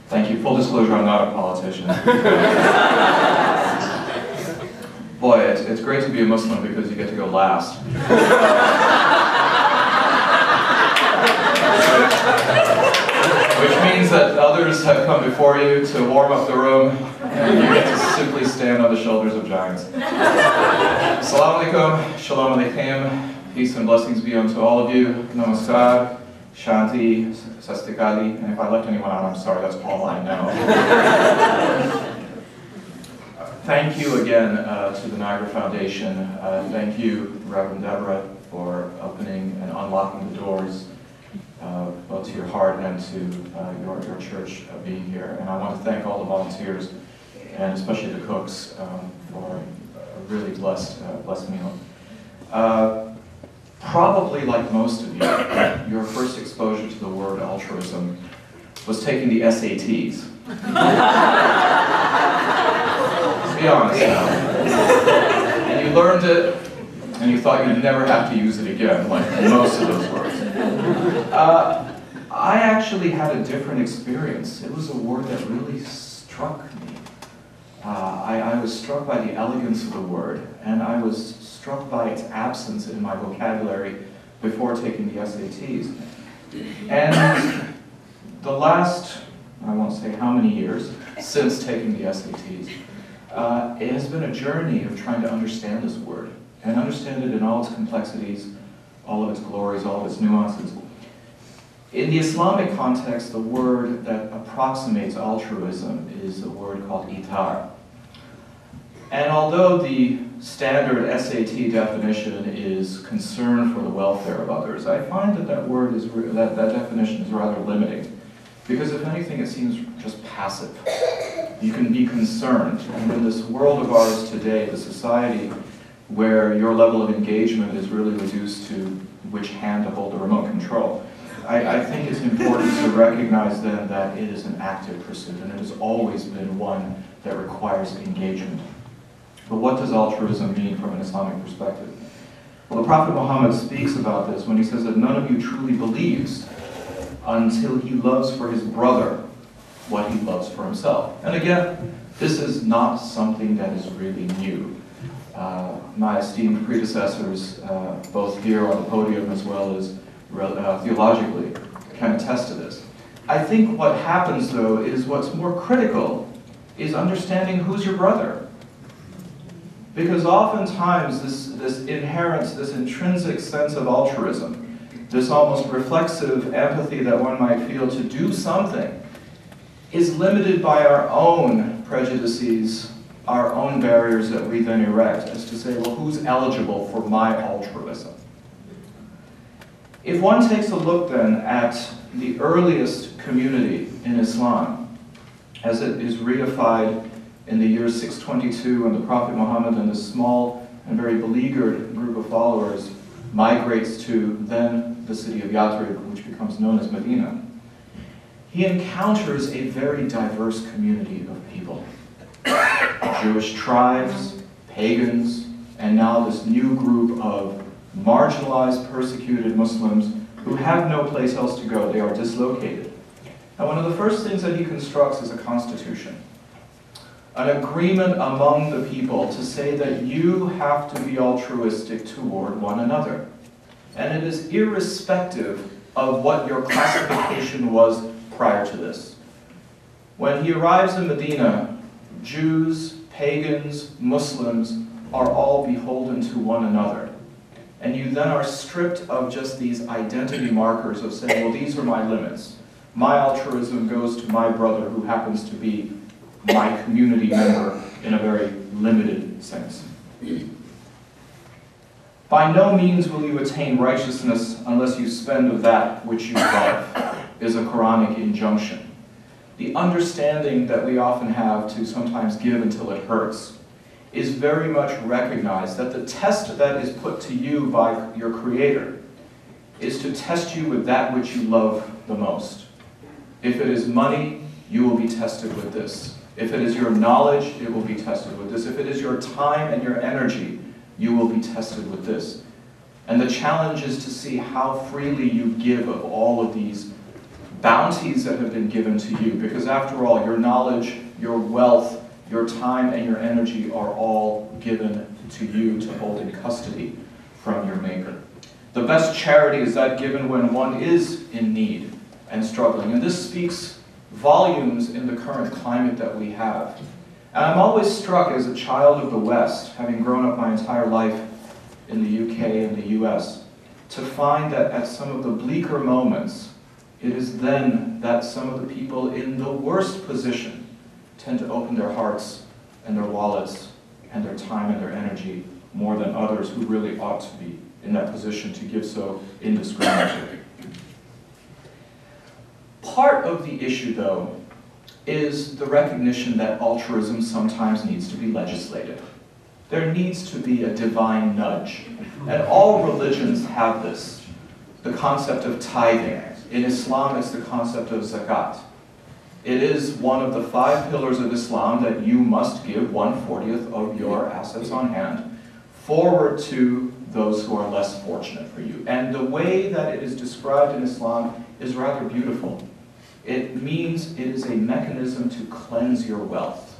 Thank you. Full disclosure, I'm not a politician. Boy, it's great to be a Muslim because you get to go last. Which means that others have come before you to warm up the room, and you get to simply stand on the shoulders of giants. Assalamu alaikum, shalom aleichem, peace and blessings be unto all of you. Namaskar, Shanti, Sastikali, and if I left anyone out, I'm sorry, that's all I know. Thank you again to the Niagara Foundation. Thank you, Reverend Deborah, for opening and unlocking the doors both to your heart and to your church being here. And I want to thank all the volunteers, and especially the cooks, for a really blessed meal. Probably like most of you, your first exposure to the word altruism was taking the SATs. Let's be honest now. And you learned it, and you thought you'd never have to use it again, like most of those words. I actually had a different experience. It was a word that really struck me. I was struck by the elegance of the word, and I was struck by its absence in my vocabulary before taking the SATs. And the last, I won't say how many years, since taking the SATs, it has been a journey of trying to understand this word, and understand it in all its complexities, all of its glories, all of its nuances. In the Islamic context, the word that approximates altruism is a word called itar. And although the standard SAT definition is concern for the welfare of others, I find that that definition is rather limiting. Because if anything, it seems just passive. You can be concerned. And in this world of ours today, the society where your level of engagement is really reduced to which hand to hold the remote control, I think it's important to recognize then that it is an active pursuit, and it has always been one that requires engagement. But what does altruism mean from an Islamic perspective? Well, the Prophet Muhammad speaks about this when he says that none of you truly believes until he loves for his brother what he loves for himself. And again, this is not something that is really new. My esteemed predecessors, both here on the podium as well as theologically, can attest to this. I think what happens, though, is what's more critical is understanding who's your brother. Because oftentimes this intrinsic sense of altruism, this almost reflexive empathy that one might feel to do something, is limited by our own prejudices, our own barriers that we then erect, as to say, well, who's eligible for my altruism? If one takes a look then at the earliest community in Islam, as it is reified in the year 622 when the Prophet Muhammad and a small and very beleaguered group of followers migrates to then the city of Yathrib, which becomes known as Medina, he encounters a very diverse community of people. Jewish tribes, pagans, and now this new group of marginalized, persecuted Muslims who have no place else to go. They are dislocated. And one of the first things that he constructs is a constitution. An agreement among the people to say that you have to be altruistic toward one another. And it is irrespective of what your classification was prior to this. When he arrives in Medina, Jews, pagans, Muslims are all beholden to one another. And you then are stripped of just these identity markers of saying, well, these are my limits. My altruism goes to my brother who happens to be my community member in a very limited sense. By no means will you attain righteousness unless you spend of that which you love, is a Quranic injunction. The understanding that we often have to sometimes give until it hurts is very much recognized that the test that is put to you by your Creator is to test you with that which you love the most. If it is money, you will be tested with this. If it is your knowledge, it will be tested with this. If it is your time and your energy, you will be tested with this. And the challenge is to see how freely you give of all of these bounties that have been given to you, because after all, your knowledge, your wealth, your time, and your energy are all given to you to hold in custody from your Maker. The best charity is that given when one is in need and struggling. And this speaks volumes in the current climate that we have. And I'm always struck as a child of the West, having grown up my entire life in the UK and the US, to find that at some of the bleaker moments, it is then that some of the people in the worst position tend to open their hearts and their wallets and their time and their energy more than others who really ought to be in that position to give so indiscriminately. Part of the issue, though, is the recognition that altruism sometimes needs to be legislated. There needs to be a divine nudge. And all religions have this. The concept of tithing. In Islam, it's the concept of zakat. It is one of the 5 pillars of Islam that you must give 1/40 of your assets on hand forward to those who are less fortunate for you. And the way that it is described in Islam is rather beautiful. It means it is a mechanism to cleanse your wealth.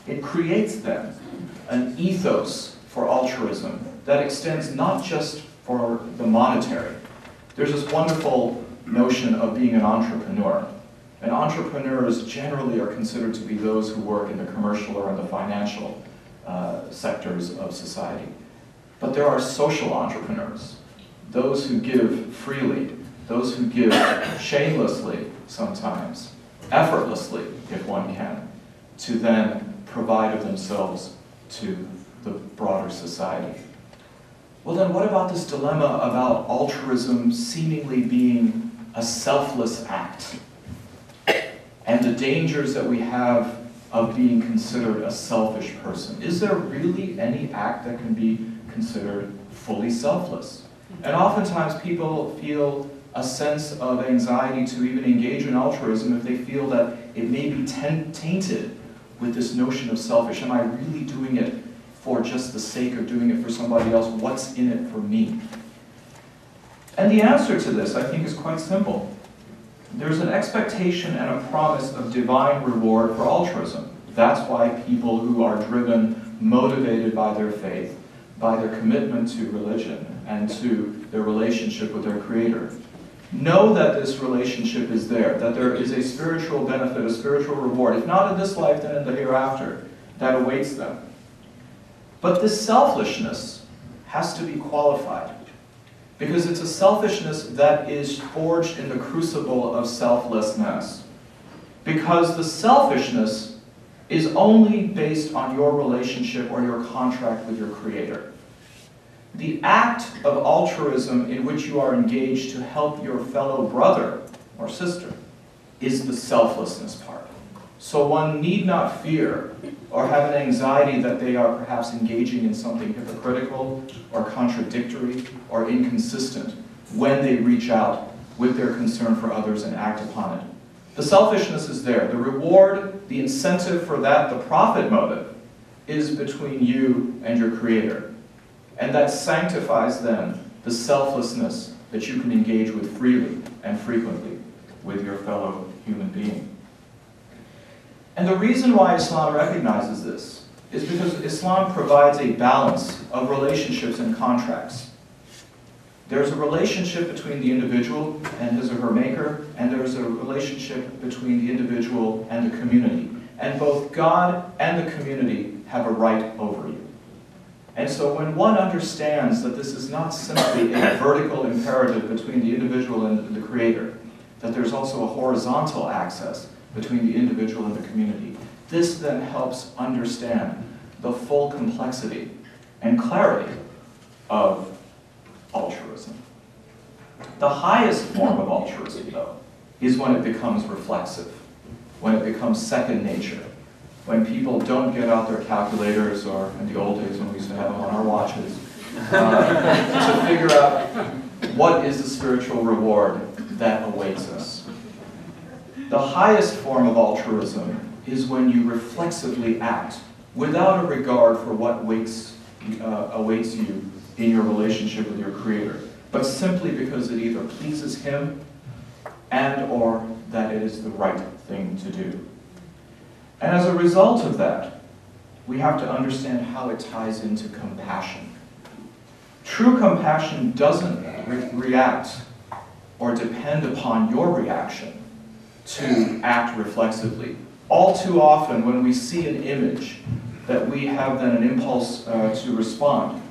It creates then an ethos for altruism that extends not just for the monetary. There's this wonderful notion of being an entrepreneur. And entrepreneurs generally are considered to be those who work in the commercial or in the financial sectors of society. But there are social entrepreneurs, those who give freely, those who give shamelessly sometimes, effortlessly if one can, to then provide of themselves to the broader society. Well then, what about this dilemma about altruism seemingly being a selfless act? And the dangers that we have of being considered a selfish person. Is there really any act that can be considered fully selfless? And oftentimes people feel a sense of anxiety to even engage in altruism if they feel that it may be tainted with this notion of selfish. Am I really doing it for just the sake of doing it for somebody else? What's in it for me? And the answer to this, I think, is quite simple. There's an expectation and a promise of divine reward for altruism. That's why people who are driven, motivated by their faith, by their commitment to religion and to their relationship with their Creator, know that this relationship is there, that there is a spiritual benefit, a spiritual reward, if not in this life, then in the hereafter, that awaits them. But this selfishness has to be qualified, because it's a selfishness that is forged in the crucible of selflessness. Because the selfishness is only based on your relationship or your contract with your Creator. The act of altruism in which you are engaged to help your fellow brother or sister is the selflessness part. So one need not fear or have an anxiety that they are perhaps engaging in something hypocritical or contradictory or inconsistent when they reach out with their concern for others and act upon it. The selfishness is there. The reward, the incentive for that, the profit motive, is between you and your Creator. And that sanctifies then the selflessness that you can engage with freely and frequently with your fellow human being. And the reason why Islam recognizes this is because Islam provides a balance of relationships and contracts. There's a relationship between the individual and his or her Maker, and there's a relationship between the individual and the community. And both God and the community have a right over you. And so when one understands that this is not simply a vertical imperative between the individual and the Creator, that there's also a horizontal access between the individual and the community, this then helps understand the full complexity and clarity of altruism. The highest form of altruism, though, is when it becomes reflexive, when it becomes second nature, when people don't get out their calculators, or in the old days when we used to have them on our watches, to figure out what is the spiritual reward that awaits us. The highest form of altruism is when you reflexively act without a regard for what awaits you in your relationship with your Creator, but simply because it either pleases Him and/or that it is the right thing to do. And as a result of that, we have to understand how it ties into compassion. True compassion doesn't react or depend upon your reaction to act reflexively. All too often, when we see an image that we have then an impulse to respond,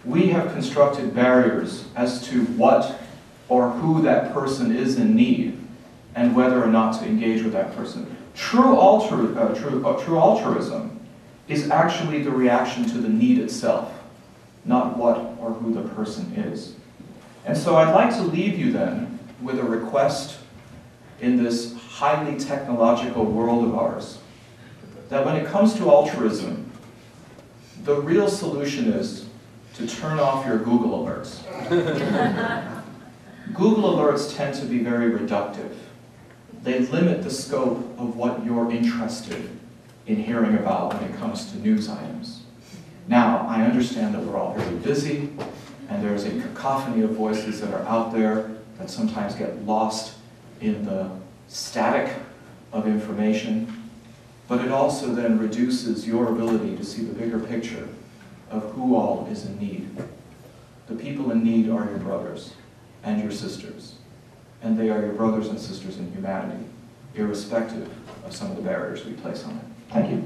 we have constructed barriers as to what or who that person is in need and whether or not to engage with that person. True altruism is actually the reaction to the need itself, not what or who the person is. And so I'd like to leave you then with a request in this highly technological world of ours, that when it comes to altruism, the real solution is to turn off your Google alerts. Google alerts tend to be very reductive. They limit the scope of what you're interested in hearing about when it comes to news items. Now, I understand that we're all very busy, and there's a cacophony of voices that are out there that sometimes get lost in the static of information, but it also then reduces your ability to see the bigger picture of who all is in need. The people in need are your brothers and your sisters, and they are your brothers and sisters in humanity, irrespective of some of the barriers we place on it. Thank you.